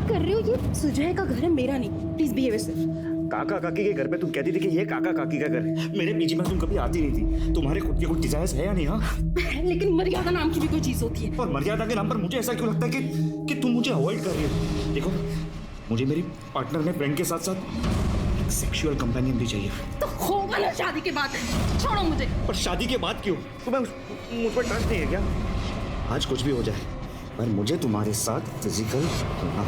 कर रहे हो? ये सुजय का घर है, मेरा नहीं। Please behave yourself. काका काकी के घर पे तुम कहती थी कि ये काका काकी का घर है। मेरे पीछे में तुम कभी आती नहीं थी। तुम्हारे खुद के कुछ डिजायर्स है या नहीं? हाँ, लेकिन मर्यादा नाम की भी कोई चीज होती है। और मर्यादा के नाम पर मुझे ऐसा क्यों लगता है कि तुम मुझे अवॉइड कर रही हो? देखो, मुझे मेरी पार्टनर में फ्रेंड के साथ साथ एक सेक्सुअल कंपेनियन भी चाहिए। तो होगा ना शादी के बाद। छोड़ो मुझे। पर शादी के बाद क्यों? तुम्हें मुझ पर ट्रस्ट नहीं है क्या? आज कुछ भी हो जाए, पर मुझे तुम्हारे साथ फिजिकल होना।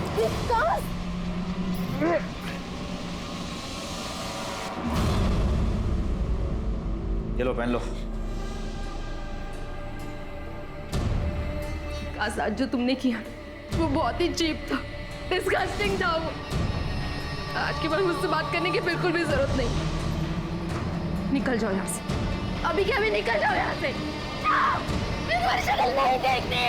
ये लो, पहन लो। आज जो तुमने किया वो बहुत ही चीप था, डिस्गस्टिंग था वो। आज के बाद मुझसे बात करने की बिल्कुल भी जरूरत नहीं। निकल जाओ यहाँ से, अभी के अभी निकल जाओ यहाँ से। शक्ल नहीं देखनी।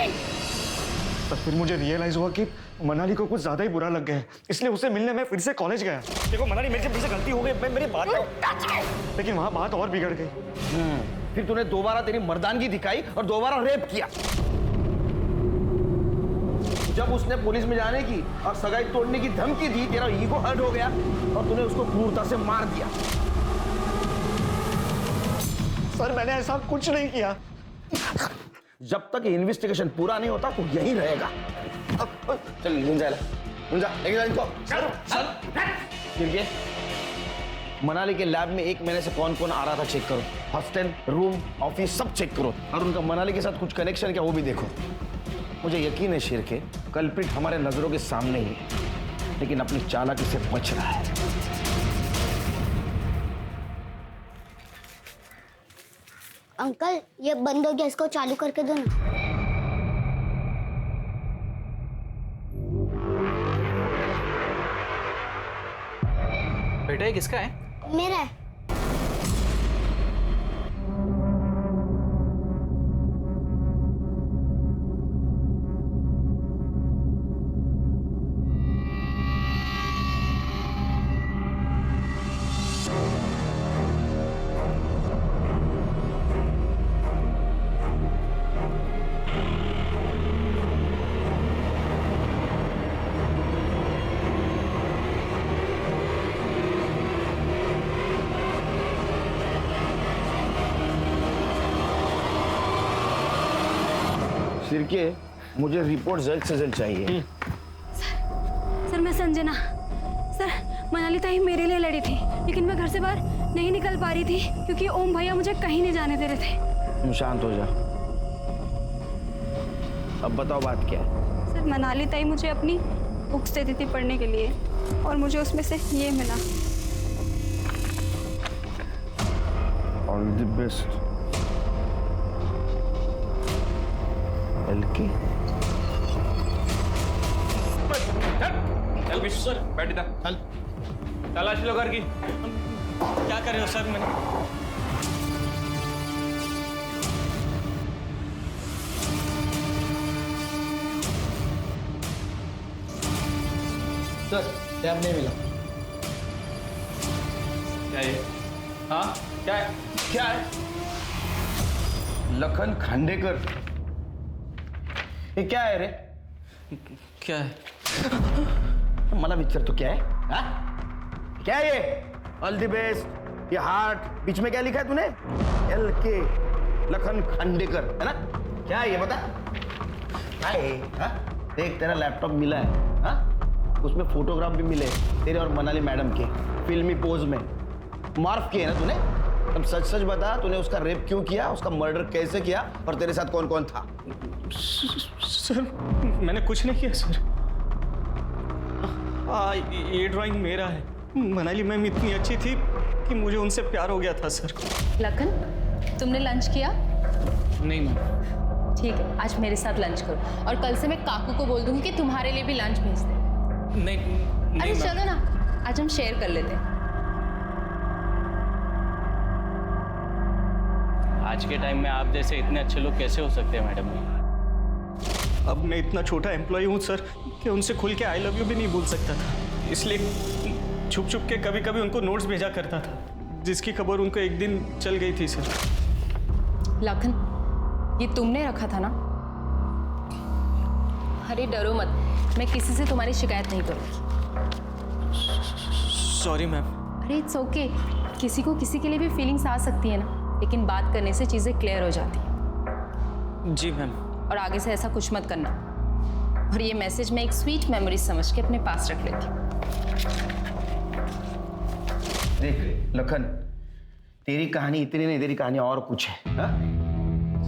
पर फिर मुझे रियलाइज हुआ कि मनाली को कुछ ज्यादा ही बुरा लग गया है, इसलिए उससे मिलने मैं फिर से कॉलेज गया। देखो मनाली, मेरे से फिर से गलती हो गई, मेरी बात, लेकिन वहाँ बात और बिगड़ गई। फिर तूने दोबारा तेरी मर्दानगी दिखाई और दोबारा रेप किया। जब उसने पुलिस में जाने की और सगाई तोड़ने की धमकी दी, तेरा ईगो हर्ट हो गया और तूने उसको क्रूरता से मार दिया। सर, मैंने ऐसा कुछ नहीं किया। जब तक इन्वेस्टिगेशन पूरा नहीं होता तो यहीं रहेगा। चल मुंजा लेके जा इनको। सर मनाली के लैब में 1 महीने से कौन कौन आ रहा था चेक करो। हॉस्टल, रूम, ऑफिस सब चेक करो और उनका मनाली के साथ कुछ कनेक्शन क्या वो भी देखो। मुझे यकीन है शेर के कल्प्रिट हमारे नजरों के सामने ही, लेकिन अपनी चालाकी से बच रहा है। अंकल ये बंद हो गया, इसको चालू करके दो ना। बेटा ये किसका है? मेरा है। सिरके, मुझे रिपोर्ट जल्द से जल्द चाहिए। सर मैं संजना। सर मनाली ताई मेरे लिए लड़ी थी, लेकिन मैं घर से बाहर नहीं निकल पा रही थी क्योंकि ओम भैया मुझे कहीं नहीं जाने दे रहे थे। तुम शांत हो जा। अब बताओ बात क्या है? सर मनाली ताई मुझे अपनी बुक्स देती थी पढ़ने के लिए और मुझे उसमें से ये मिला। ऑल द बेस्ट एलके। चल विश्व सर, बैठ इधर। चल तलाश लो घर की। क्या कर रहे हो सर? मैंने सर टैब नहीं मिला। क्या ये? हाँ क्या है? क्या है? लखन खांडेकर, ये क्या है रे? क्या है? मला विचार तो क्या है? हा? क्या है ये? ऑल द बेस्ट, ये हार्ट, बीच में क्या लिखा है तूने? LK, लखन खांडेकर, है ना? क्या है ये बता? क्या है? हा? देख तेरा लैपटॉप मिला है, हा? उसमें फोटोग्राफ भी मिले तेरे और मनाली मैडम के फिल्मी पोज में। मार्फ किए ना तूने? अब सच सच बता, तूने उसका रेप क्यों किया, उसका मर्डर कैसे किया और तेरे साथ कौन कौन था? सर मैंने कुछ नहीं किया सर। ये ड्राइंग मेरा है। मनाली मैम इतनी अच्छी थी कि मुझे उनसे प्यार हो गया था सर। लखन, तुमने लंच किया? नहीं मैम। ठीक है, आज मेरे साथ लंच करो और कल से मैं काकू को बोल दूंगी कि तुम्हारे लिए भी लंच भेज दे। नहीं अरे चलो ना, आज हम शेयर कर लेते हैं। आज के टाइम में आप जैसे इतने अच्छे लोग कैसे हो सकते हैं मैडम? अब मैं इतना छोटा एम्प्लॉय हूँ सर कि उनसे खुल के आई लव यू भी नहीं बोल सकता था, इसलिए छुप छुप के कभी कभी उनको नोट्स भेजा करता था, जिसकी खबर उनको एक दिन चल गई थी सर। लखन, ये तुमने रखा था ना? अरे डरो मत, मैं किसी से तुम्हारी शिकायत नहीं करूँगी। Sorry ma'am. अरे इट्स ओके, किसी को किसी के लिए भी फीलिंग्स आ सकती है ना, लेकिन बात करने से चीज़ें क्लियर हो जाती हैं। जी मैम। और आगे से ऐसा कुछ मत करना। और ये मैसेज मैं एक स्वीट मेमोरी समझ के अपने पास रख लेती हूँ। देख लखन, तेरी कहानी इतनी नहीं, तेरी कहानी और कुछ है। हा?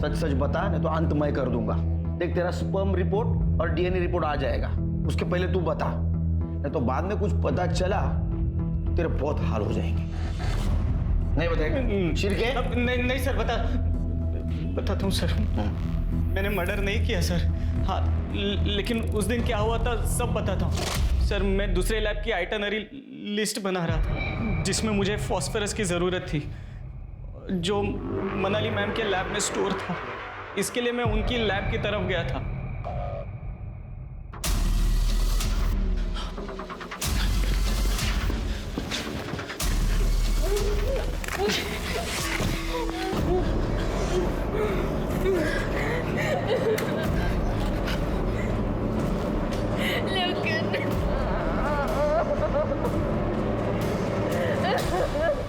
सच सच बता, नहीं तो अंत मैं कर दूंगा। देख, तेरा स्पर्म रिपोर्ट और डीएनए रिपोर्ट आ जाएगा, उसके पहले तू बता, नहीं तो बाद में कुछ पता चला तो तेरे बहुत हाल हो जाएंगे। नहीं बताएगा? शिरके? नहीं सर, बताता हूँ सर। मैंने मर्डर नहीं किया सर। हाँ, लेकिन उस दिन क्या हुआ था सब बताता हूँ सर। मैं दूसरे लैब की आइटनरी लिस्ट बना रहा था जिसमें मुझे फॉस्फोरस की ज़रूरत थी, जो मनाली मैम के लैब में स्टोर था। इसके लिए मैं उनकी लैब की तरफ गया था।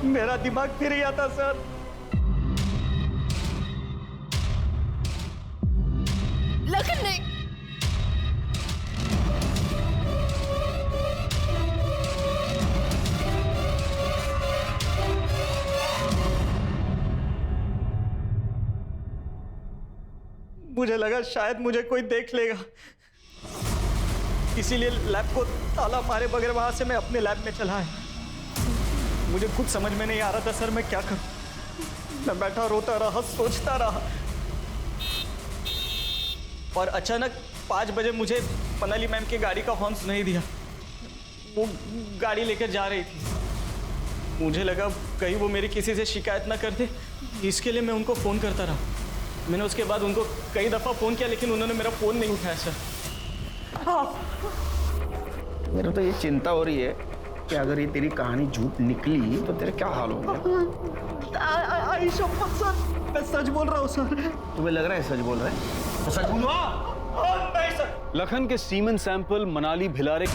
मेरा दिमाग फिर गया था सर। लखन नहीं, मुझे लगा शायद मुझे कोई देख लेगा, इसीलिए लैब को ताला मारे बगैर वहां से मैं अपने लैब में चला आया। मुझे खुद समझ में नहीं आ रहा था सर मैं क्या करूं। मैं बैठा रोता रहा, सोचता रहा, और अचानक 5 बजे मुझे मनाली मैम की गाड़ी का हॉर्न नहीं दिया। वो गाड़ी लेकर जा रही थी। मुझे लगा कहीं वो मेरी किसी से शिकायत ना कर दे, इसके लिए मैं उनको फ़ोन करता रहा। मैंने उसके बाद उनको कई दफ़ा फ़ोन किया, लेकिन उन्होंने मेरा फ़ोन नहीं उठाया सर। मेरे तो ये चिंता हो रही है कि अगर ये तेरी कहानी झूठ निकली तो तेरा क्या हाल होगा। मैं सच बोल रहा हूँ सर। तुम्हें लग रहा है सच बोल रहा है तो सच बोलो। नहीं सर। लखन के सीमन सैंपल मनाली भिलारे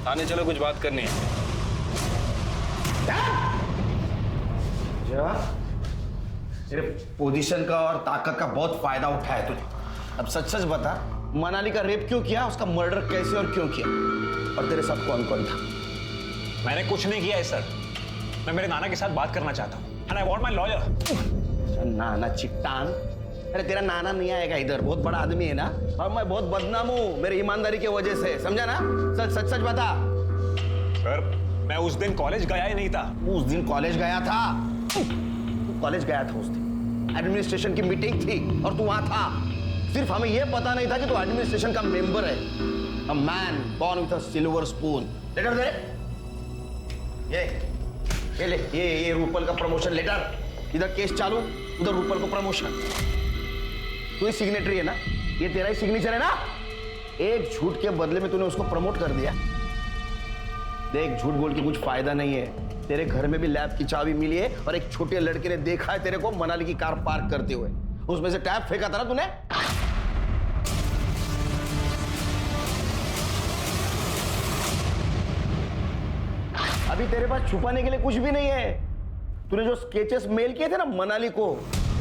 थाने चलो, कुछ बात करनी है। तेरे पोजीशन का और ताकत का बहुत फायदा उठाया तूने। अब सच सच बता, मनाली का रेप क्यों किया, उसका मर्डर कैसे और क्यों किया, और तेरे साथ कौन कौन था? मैंने कुछ नहीं किया है सर। मैं मेरे नाना के साथ बात करना चाहता हूँ, and I want my lawyer. नाना चिट्टान? अरे तेरा नाना नहीं आएगा इधर, बहुत बड़ा आदमी है ना, और मैं बहुत बदनाम हूँ मेरी ईमानदारी की वजह से, समझा ना? सच सच सच बता। सर मैं उस दिन कॉलेज गया ही नहीं था। उस दिन कॉलेज गया था? तू कॉलेज गया था उस दिन, एडमिनिस्ट्रेशन की मीटिंग थी और तू वहां था। सिर्फ हमें यह पता नहीं था कि तू एडमिनिस्ट्रेशन का मेंबर है। A man born with a silver spoon. Later दे। ये ले, ये रूपल का प्रमोशन लेटर। इधर केस चालू, उधर रूपल को प्रमोशन। तू ही सिग्नेटरी है ना, ये तेरा ही सिग्नेचर है ना? एक झूठ के बदले में तूने उसको प्रमोट कर दिया। देख, झूठ बोल के कुछ फायदा नहीं है। तेरे घर में भी लैब की चाबी मिली है, और एक छोटे लड़के ने देखा है तेरे को मनाली की कार पार्क करते हुए। उसमें से टैप फेंका था ना तूने? अभी तेरे पास छुपाने के लिए कुछ भी नहीं है। तूने जो स्केचेस मेल किए थे ना मनाली को,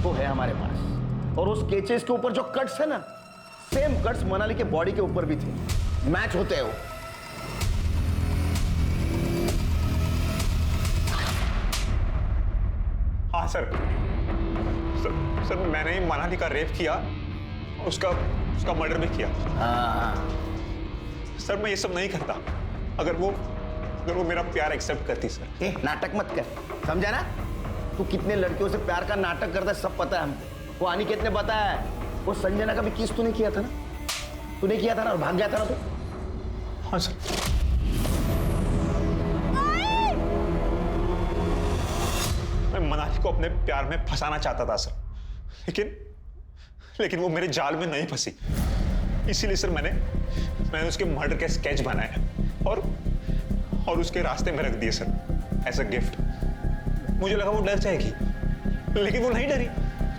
वो है हमारे पास। और उस स्केचेस के ऊपर जो कट्स है ना, सेम कट्स मनाली के बॉडी के ऊपर भी थे, मैच होते हैं वो। हाँ सर, सर मैंने ही मनाली का रेप किया, उसका मर्डर भी किया। सर मैं ये सब नहीं करता। अगर वो मेरा प्यार एक्सेप्ट करती सर। नाटक मत कर, समझा ना? तू कितने लड़कियों से प्यार का नाटक करता है सब पता है हमको। वो अनिकेत ने बताया है। वो संजना का भी किस तूने किया था ना? तूने किया था ना, और भाग गया था ना तू? हाँ सर। मैं मनाली को अपने प्यार में फंसाना चाहता था सर, लेकिन वो मेरे जाल में नहीं फंसी। इसीलिए सर मैंने उसके मर्डर के स्केच बनाए और उसके रास्ते में रख दिए सर, एज अ गिफ्ट। मुझे लगा वो डर जाएगी, लेकिन वो नहीं डरी।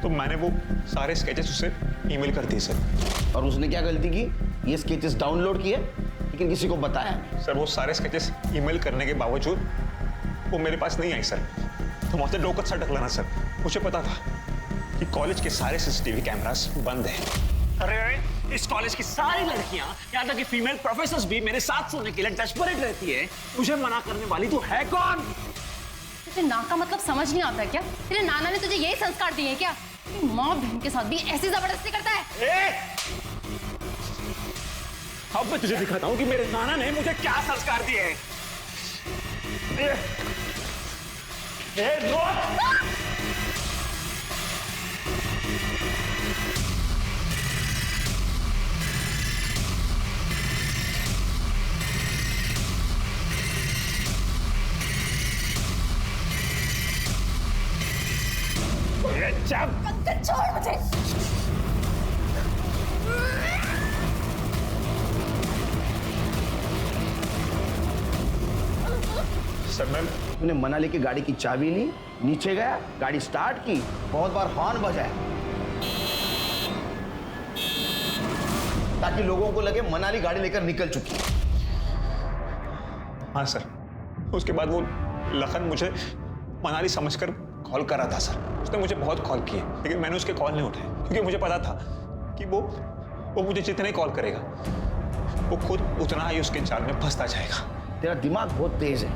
तो मैंने वो सारे स्केचेस उसे ईमेल कर दिए सर। और उसने क्या गलती की? ये स्केचेस डाउनलोड किए लेकिन किसी को बताया नहीं। सर वो सारे स्केचेस ईमेल करने के बावजूद वो मेरे पास नहीं आई सर। तो वहां से डोकत सा डकलाना सर। मुझे पता था कि कॉलेज के सारे सीसीटीवी कैमरास बंद हैं। अरे इस कॉलेज की सारी लड़कियां, यहाँ तक कि फीमेल प्रोफेसर्स भी मेरे साथ सोने के लिए डेस्परेट रहती है। मुझे मना करने वाली तू है कौन? तुझे ना का मतलब समझ नहीं आता क्या? तेरे नाना ने तुझे यही संस्कार दिए क्या? माँ बहन के साथ भी ऐसी जबरदस्ती करता है? अब मैं तुझे दिखाता हूँ कि मेरे नाना ने मुझे क्या संस्कार दिए हैं। छोड़ मुझे। सर मैं तूने मनाली की गाड़ी की चाबी ली, नीचे गया, गाड़ी स्टार्ट की, बहुत बार हॉर्न बजाया ताकि लोगों को लगे मनाली गाड़ी लेकर निकल चुकी है। हाँ सर। उसके बाद वो लखन मुझे मनाली समझकर कॉल कर रहा था सर। उसने मुझे बहुत कॉल किए लेकिन मैंने उसके कॉल नहीं उठाए क्योंकि मुझे पता था कि वो मुझे जितने कॉल करेगा वो खुद उतना ही उसके जाल में फंसता जाएगा। तेरा दिमाग बहुत तेज है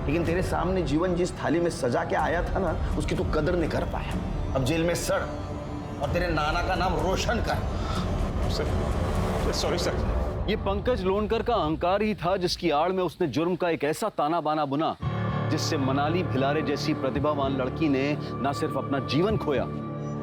लेकिन तेरे सामने जीवन जिस थाली में सजा के आया था ना, उसकी तू कदर नहीं कर पाया। अब जेल में सड़ और तेरे नाना का नाम रोशन कर। Sir sorry sir. ये पंकज लोणकर का अहंकार ही था जिसकी आड़ में उसने जुर्म का एक ऐसा ताना बाना बुना जिससे मनाली भिलारे जैसी प्रतिभावान लड़की ने न सिर्फ अपना जीवन खोया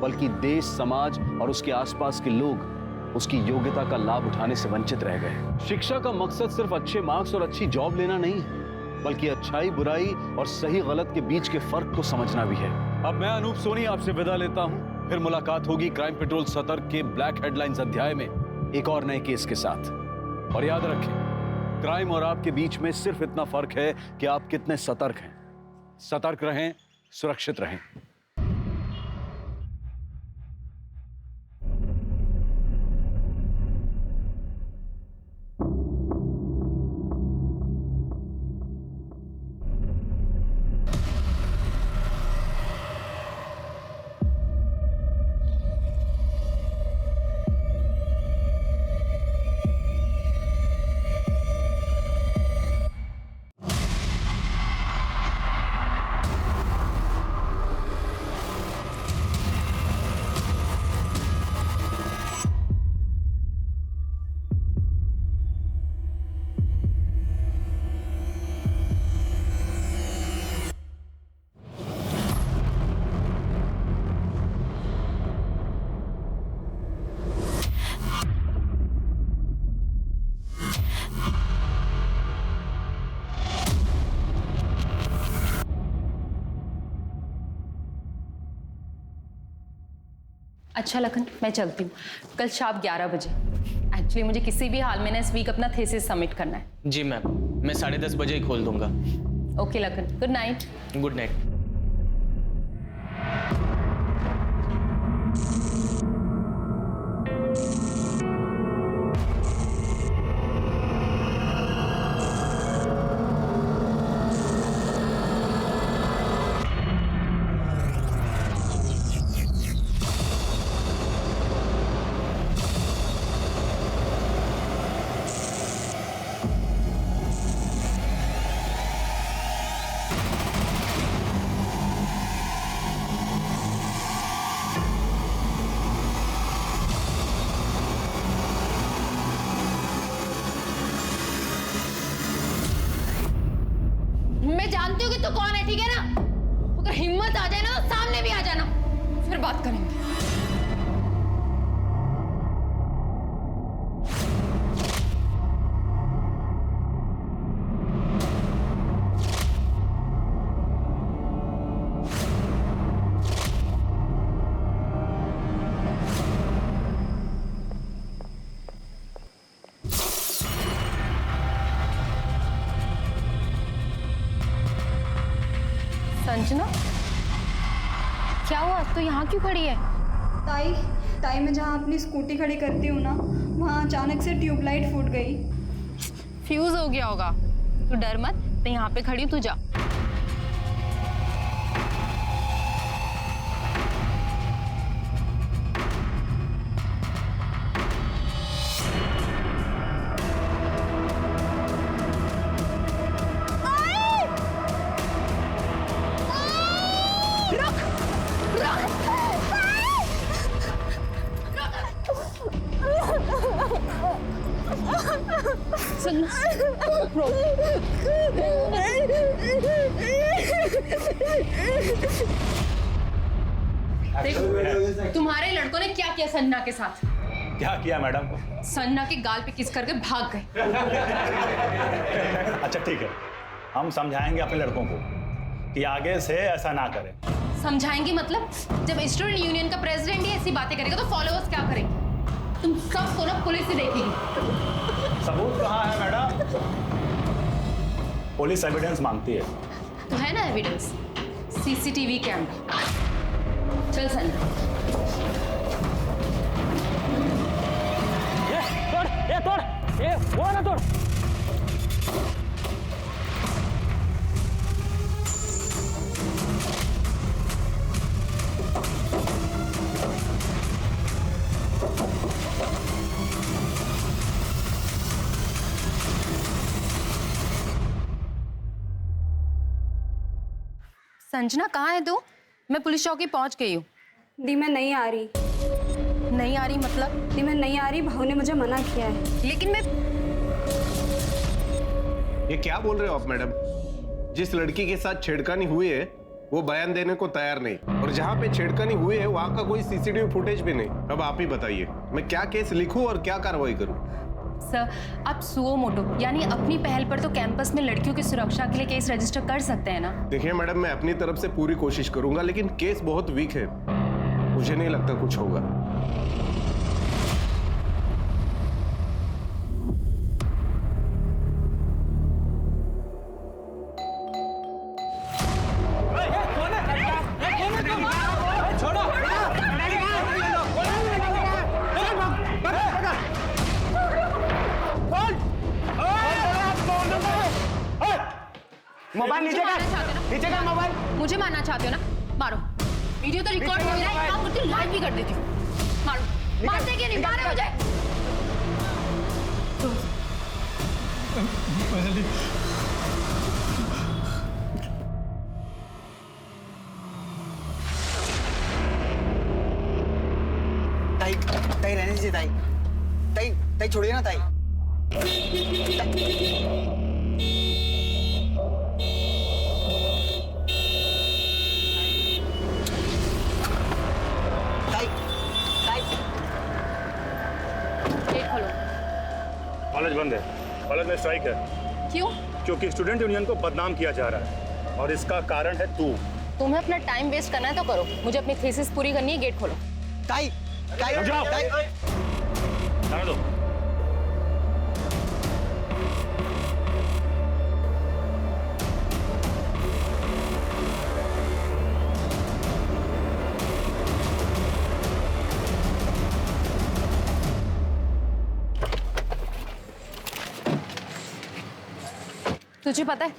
बल्कि देश, समाज और उसके आसपास के लोग उसकी योग्यता का लाभ उठाने से वंचित रह गए। शिक्षा का मकसद सिर्फ अच्छे मार्क्स और अच्छी जॉब लेना नहीं है बल्कि अच्छाई, बुराई और सही गलत के बीच के फर्क को समझना भी है। अब मैं अनूप सोनी आपसे विदा लेता हूं। फिर मुलाकात होगी क्राइम पेट्रोल सतर्क के ब्लैक हेडलाइंस अध्याय में एक और नए केस के साथ। और याद रखें, क्राइम और आपके बीच में सिर्फ इतना फर्क है कि आप कितने सतर्क हैं। सतर्क रहें, सुरक्षित रहें। अच्छा लखन, मैं चलती हूँ। कल शाम 11 बजे। एक्चुअली मुझे किसी भी हाल में ना इस वीक अपना थीसिस सबमिट करना है। जी मैम, मैं 10:30 बजे ही खोल दूंगा। Okay Lakhan, good night. Good night. मैं जानती हूँ कि तू कौन है, ठीक है ना? अगर हिम्मत आ जाए ना तो सामने भी आ जाना, फिर बात करेंगे। संजना, क्या हुआ? तो यहाँ क्यों खड़ी है? ताई मैं जहाँ अपनी स्कूटी खड़ी करती हूँ ना, वहाँ अचानक से ट्यूबलाइट फूट गई। फ्यूज हो गया होगा। तू डर मत, मैं यहाँ पे खड़ी हूँ, तू जा। तुम्हारे लड़कों ने क्या किया संजना के साथ? क्या किया मैडम? संजना के गाल पे किस करके भाग गए। अच्छा ठीक है, हम समझाएंगे अपने लड़कों को कि आगे से ऐसा ना करें। समझाएंगे मतलब? जब स्टूडेंट यूनियन का प्रेसिडेंट ही ऐसी बातें करेगा तो फॉलोअर्स क्या करेंगे? तुम सबको ना पुलिस ही देखेगी। सबूत कहाँ है मैडम? पुलिस एविडेंस मांगती है। तो है ना एविडेंस, सीसीटीवी कैमरा। चल संजना। संजना कहाँ है तू? मैं पुलिस चौकी पहुंच गई हूँ। दी मैं नहीं आ रही। नहीं आ रही मतलब? दी मैं नहीं आ रही, भाऊ ने मुझे मना किया है। लेकिन मैं ये क्या बोल रहे हो आप मैडम? जिस लड़की के साथ छेड़खानी हुई है वो बयान देने को तैयार नहीं, और जहाँ पे छेड़खानी हुई है वहाँ का कोई सीसीटीवी फुटेज भी नहीं। अब आप ही बताइए, मैं क्या केस लिखूं और क्या कार्रवाई करूं? सर, आप सुओ मोटो यानी अपनी पहल पर तो कैंपस में लड़कियों की सुरक्षा के लिए केस रजिस्टर कर सकते हैं ना? देखिए मैडम, मैं अपनी तरफ से पूरी कोशिश करूंगा, लेकिन केस बहुत वीक है, मुझे नहीं लगता कुछ होगा। मोबाइल नीचे कर मोबाइल। मुझे मारना चाहते हो ना? मारो। वीडियो तो रिकॉर्ड हो रहा है, काम करती हूँ, लाइव भी कर देती हूँ। मारो। मारते क्यों नहीं? मारो मुझे। ताई ताई रहने दीजिए ताई। ताई ताई छोड़िए ना ताई। कॉलेज बंद है, कॉलेज में स्ट्राइक है। क्यों? क्योंकि स्टूडेंट यूनियन को बदनाम किया जा रहा है और इसका कारण है तू। तुम्हें अपना टाइम वेस्ट करना है तो करो, मुझे अपनी थीसिस पूरी करनी है। गेट खोलो। ताई ताई जाओ। ताई जाने दो। तुझे पता है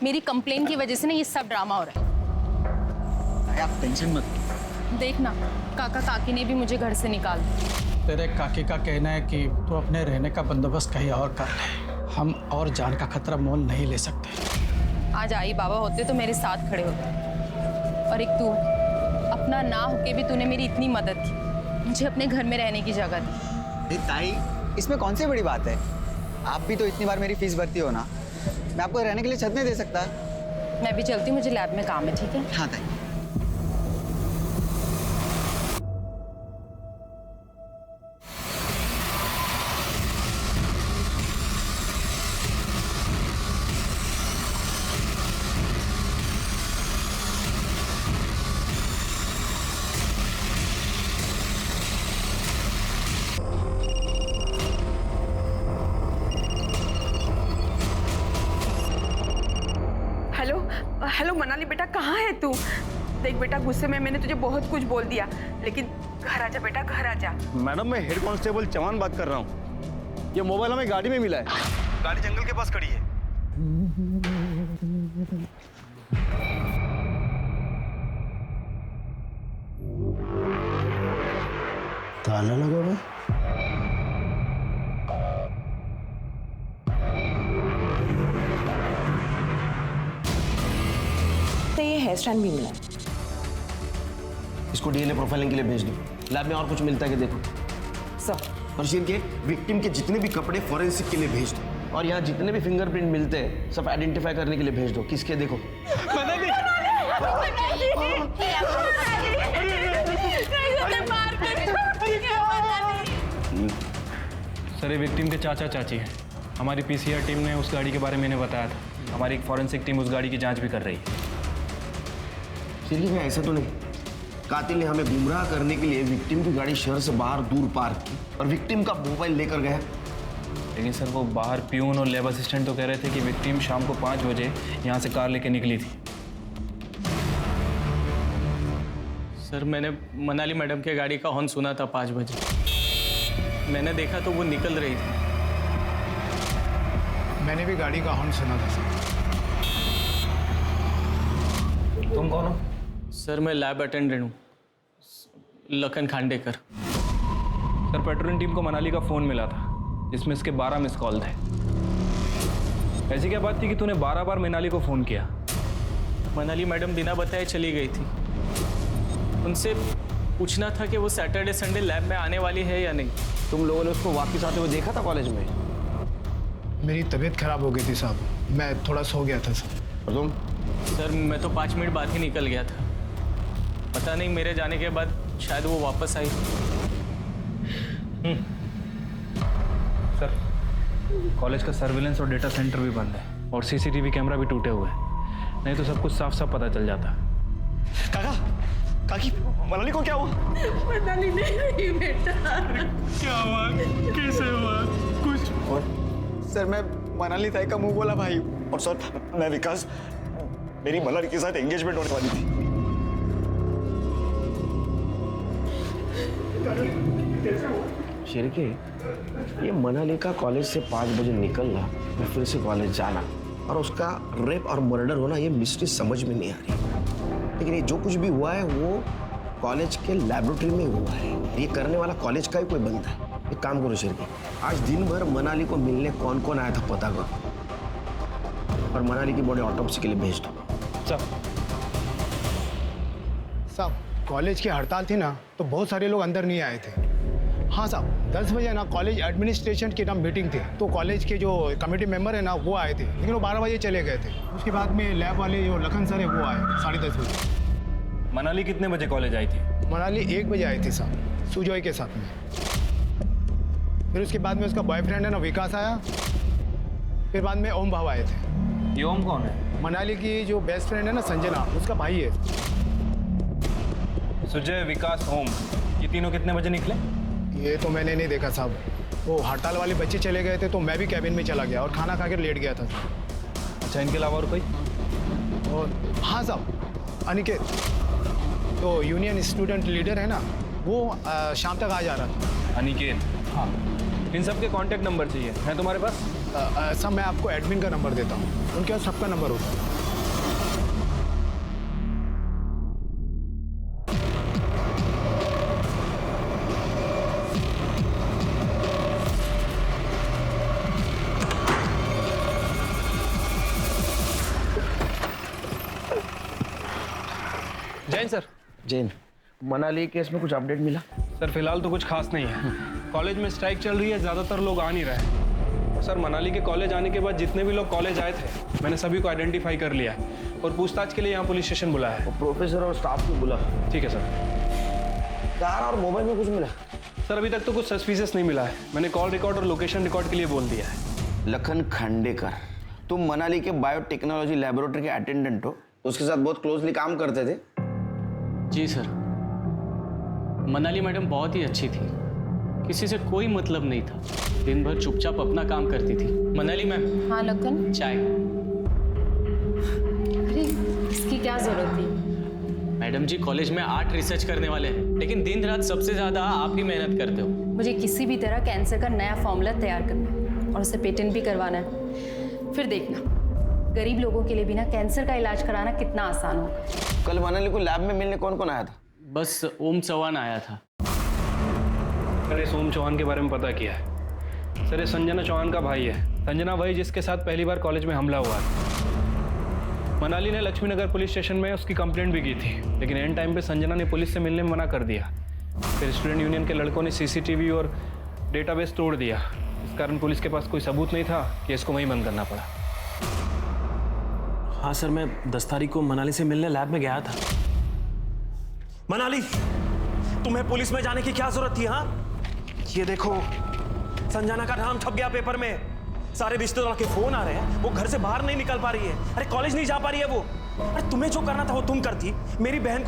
मेरी कंप्लेन की वजह से ना ये सब ड्रामा हो रहा है। आप टेंशन मत। देखना, काका काकी ने भी मुझे घर से निकाल दिया। तेरे काकी का कहना है कि तू अपने रहने का बंदोबस्त कहीं और कर ले, हम और जान का खतरा मोल नहीं ले सकते। आज आई बाबा होते तो मेरे साथ खड़े होते, और एक तू अपना ना होके भी तूने मेरी इतनी मदद की, मुझे अपने घर में रहने की जगह दी। ताई इसमें कौन सी बड़ी बात है? आप भी तो इतनी बार मेरी फीस भरती हो ना, मैं आपको रहने के लिए छत नहीं दे सकता। मैं भी चलती हूँ, मुझे लैब में काम है। ठीक है? हाँ ताई। हेलो हेलो मनाली बेटा, कहाँ है तू? देख बेटा, गुस्से में मैंने तुझे बहुत कुछ बोल दिया, लेकिन घर आजा बेटा, घर आजा। मैडम, मैं हेड कांस्टेबल चौहान बात कर रहा हूँ। ये मोबाइल हमें गाड़ी में मिला है। गाड़ी जंगल के पास खड़ी है। ताला लगा हुआ है। तो ये हेयर स्टाइल भी मिला। इसको डीएनए प्रोफाइलिंग के लिए भेज दो। लैब में और कुछ मिलता है कि देखो। सर, और शीर के विक्टिम के जितने भी कपड़े फॉरेंसिक के लिए भेज दो, और यहाँ जितने भी फिंगरप्रिंट मिलते हैं सब आइडेंटिफाई करने के लिए भेज दो। किसके देखो। सर, ये विक्टिम के चाचा चाची हैं। हमारी पीसीआर टीम ने उस गाड़ी के बारे में इन्हें बताया था। हमारी एक फॉरेंसिक टीम उस गाड़ी की जांच भी कर रही है। सीरियस में ऐसा तो नहीं, कातिल ने हमें गुमराह करने के लिए विक्टिम की गाड़ी शहर से बाहर दूर पार्क की और विक्टिम का मोबाइल लेकर गया। लेकिन सर, वो बाहर प्यून और लैब असिस्टेंट तो कह रहे थे कि विक्टिम शाम को 5 बजे यहाँ से कार लेके निकली थी। सर, मैंने मनाली मैडम के गाड़ी का हॉर्न सुना था 5 बजे। मैंने देखा तो वो निकल रही थी। मैंने भी गाड़ी का हॉर्न सुना था सर। तुम कौन हो? सर, मैं लैब अटेंडेंट हूँ, Lakhan Khandekar. Sir, patrolling team को मनाली का फ़ोन मिला था जिसमें इसके 12 मिस कॉल थे। ऐसी क्या बात थी कि तूने 12 बार मनाली को फ़ोन किया? मनाली मैडम बिना बताए चली गई थी। उनसे पूछना था कि वो सैटरडे संडे लैब में आने वाली है या नहीं। तुम लोगों ने उसको वापस आते हुए देखा था कॉलेज में? मेरी तबीयत खराब हो गई थी साहब, मैं थोड़ा सो गया था सर। और तुम? सर, मैं तो 5 मिनट बाद ही निकल गया था। पता नहीं मेरे जाने के बाद शायद वो वापस आई। सर, कॉलेज का सर्विलेंस और डेटा सेंटर भी बंद है और सीसीटीवी कैमरा भी टूटे हुए हैं, नहीं तो सब कुछ साफ साफ पता चल जाता। काका, काकी, मनाली को क्या हुआ? मनाली नहीं रही बेटा। क्या हुआ? कैसे हुआ? कुछ? और सर, मैं मनाली ताई का मुंह बोला भाई। और सर, मैं विकास, मेरी मनाली के साथ एंगेजमेंट होने वाली थी। शिरके, ये मनाली का कॉलेज से 5 बजे निकलना और फिर से कॉलेज जाना और उसका रेप और मर्डर होना, ये मिस्ट्री समझ में नहीं आ रही। लेकिन ये जो कुछ भी हुआ है वो कॉलेज के लैबोरेटरी में हुआ है। ये करने वाला कॉलेज का ही कोई बनता है। एक काम करो शिरके, आज दिन भर मनाली को मिलने कौन कौन आया था पता करो और मनाली की बॉडी ऑटोप्सी के लिए भेज दो। साहब, कॉलेज की हड़ताल थी ना, तो बहुत सारे लोग अंदर नहीं आए थे। हाँ साहब, 10 बजे ना कॉलेज एडमिनिस्ट्रेशन की ना मीटिंग थी, तो कॉलेज के जो कमेटी मेंबर है ना वो आए थे, लेकिन वो 12 बजे चले गए थे। उसके बाद में लैब वाले जो लखन सर है वो आए 10:30 बजे। मनाली कितने बजे कॉलेज आई थी? मनाली 1 बजे आई थी साहब, सुजॉय के साथ में। फिर उसके बाद में उसका बॉयफ्रेंड है ना विकास आया। फिर बाद में ओम भाव आए थे। ये ओम कौन है? मनाली की जो बेस्ट फ्रेंड है ना संजना, उसका भाई है। सुजय, विकास, ओम, ये तीनों कितने बजे निकले? ये तो मैंने नहीं देखा साहब, वो हड़ताल वाले बच्चे चले गए थे तो मैं भी कैबिन में चला गया और खाना खा कर लेट गया था। अच्छा, इनके अलावा और कोई? और हाँ साहब, अनिकेत, तो यूनियन स्टूडेंट लीडर है ना, वो शाम तक आ जा रहा था। अनिकेत? हाँ। इन सब के कांटेक्ट नंबर चाहिए, है तुम्हारे पास? सब मैं आपको एडमिन का नंबर देता हूँ, उनके पास सबका नंबर होता है। जैन सर। जैन, मनाली केस में कुछ अपडेट मिला? सर, फिलहाल तो कुछ खास नहीं है। कॉलेज में स्ट्राइक चल रही है, ज़्यादातर लोग आ नहीं रहे। और सर, मनाली के कॉलेज आने के बाद जितने भी लोग कॉलेज आए थे, मैंने सभी को आइडेंटिफाई कर लिया है और पूछताछ के लिए यहाँ पुलिस स्टेशन बुलाया है। प्रोफेसर और स्टाफ को बुला। ठीक है सर। कार और मोबाइल में कुछ मिला? सर, अभी तक तो कुछ सस्पिशियस नहीं मिला है। मैंने कॉल रिकॉर्ड और लोकेशन रिकॉर्ड के लिए बोल दिया है। लखन खांडेकर, तुम मनाली के बायोटेक्नोलॉजी लैबोरेटरी के अटेंडेंट हो, उसके साथ बहुत क्लोजली काम करते थे? जी सर। मनाली मैडम बहुत ही अच्छी थी, किसी से कोई मतलब नहीं था, दिन भर चुपचाप अपना काम करती थी। मनाली मैम। हाँ लखन। चाय। अरे इसकी क्या जरूरत थी? मैडम जी कॉलेज में 8 रिसर्च करने वाले हैं, लेकिन दिन रात सबसे ज्यादा आप ही मेहनत करते हो। मुझे किसी भी तरह कैंसर का नया फॉर्मूला तैयार करना है और उसे पेटेंट भी करवाना है। फिर देखना, गरीब लोगों के लिए भी ना कैंसर का इलाज कराना कितना आसान होगा। कल मनाली को लैब में मिलने कौन कौन आया था? बस ओम चौहान आया था। मैंने इस ओम चौहान के बारे में पता किया है। सर, ये संजना चौहान का भाई है। संजना वही जिसके साथ पहली बार कॉलेज में हमला हुआ था। मनाली ने लक्ष्मीनगर पुलिस स्टेशन में उसकी कंप्लेंट भी की थी, लेकिन एंड टाइम पे संजना ने पुलिस से मिलने में मना कर दिया। फिर स्टूडेंट यूनियन के लड़कों ने सीसीटीवी और डेटाबेस तोड़ दिया। इस कारण पुलिस के पास कोई सबूत नहीं था कि इसको वहीं बंद करना पड़ा। हाँ सर, मैं 10 तारीख को मनाली से मिलने लैब में गया था। मनाली, तुम्हें पुलिस में जाने की क्या जरूरत थी? हाँ, ये देखो, संजना का नाम छप गया पेपर में। सारे रिश्तेदारों के फोन आ रहे हैं, वो घर से बाहर नहीं निकल पा रही है। अरे कॉलेज नहीं जा पा रही है वो। अरे तुम्हें जो करना था वो तुम करती। मेरी बहन